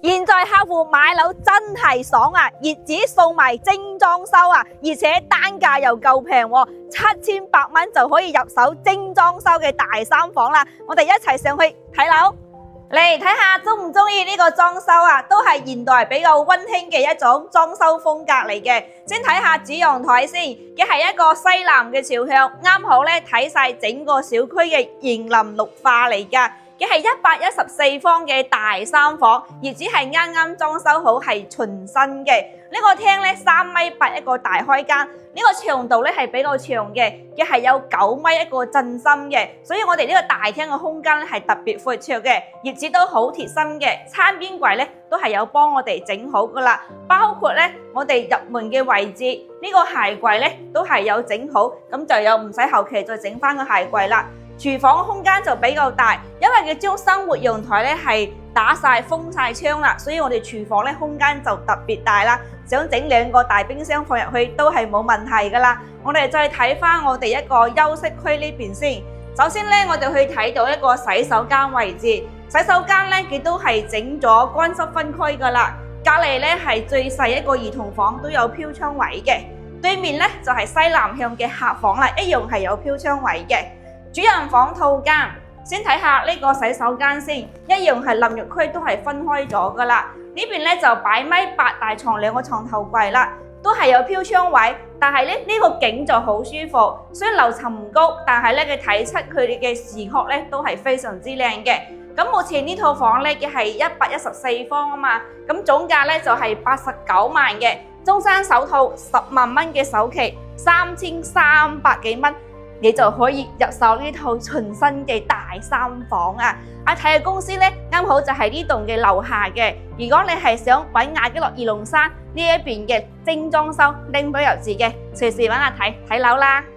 現在客戶買樓真係爽啊！業主送埋精裝修啊，而且單價又夠平喎，7800蚊就可以入手精裝修嘅大三房啦！我哋一齊上去睇樓，嚟睇下中唔中意呢個裝修啊？都係現代比較溫馨嘅一種裝修風格嚟嘅。先睇下主陽台先，嘅係一個西南嘅朝向，啱好咧睇晒整個小區嘅園林綠化嚟噶。嘅係114方嘅大三房，業主係啱啱裝修好，係全新嘅。呢個廳咧3.8米一個大開間，呢個長度咧係比較長嘅，嘅係有9米一個正心嘅，所以我哋呢個大廳嘅空間咧係特別闊綽嘅，業主都好貼心嘅。餐邊櫃咧都係有幫我哋整好噶啦，包括咧我哋入門嘅位置，呢個鞋櫃咧都係有整好，咁就有唔使後期再整翻個鞋櫃啦。廚房空間就比較大，因為佢將生活陽台咧係打晒封晒窗啦，所以我哋廚房咧空間就特別大啦。想整2個大冰箱放入去都係冇問題噶啦。我哋再睇翻我哋一個休息區呢邊先。首先咧，我哋去睇到一個洗手間位置，洗手間咧亦都係整咗乾濕分區噶啦。隔離咧係最細一個兒童房，都有飄窗位嘅。對面咧就係西南向嘅客房啦，一樣係有飄窗位嘅。主人房套間，先睇下呢個洗手間先，一樣係淋浴區都係分開咗噶啦。呢邊咧就擺1.8米大床2個床頭櫃啦，都係有飄窗位，但係咧呢個景就好舒服。雖然樓層唔高，但係咧佢睇出佢哋嘅視覺咧都係非常之靚嘅。咁目前呢套房咧嘅係114方啊嘛，咁總價咧就係89萬嘅，中山首套10萬蚊嘅首期3300幾蚊。你就可以入手呢套全新嘅大三房啊！阿睇嘅公司咧，啱好就係呢棟嘅樓下嘅。如果你係想揾亞基樂二龍山呢一邊嘅精裝修拎到入住嘅，隨時揾阿睇樓啦〜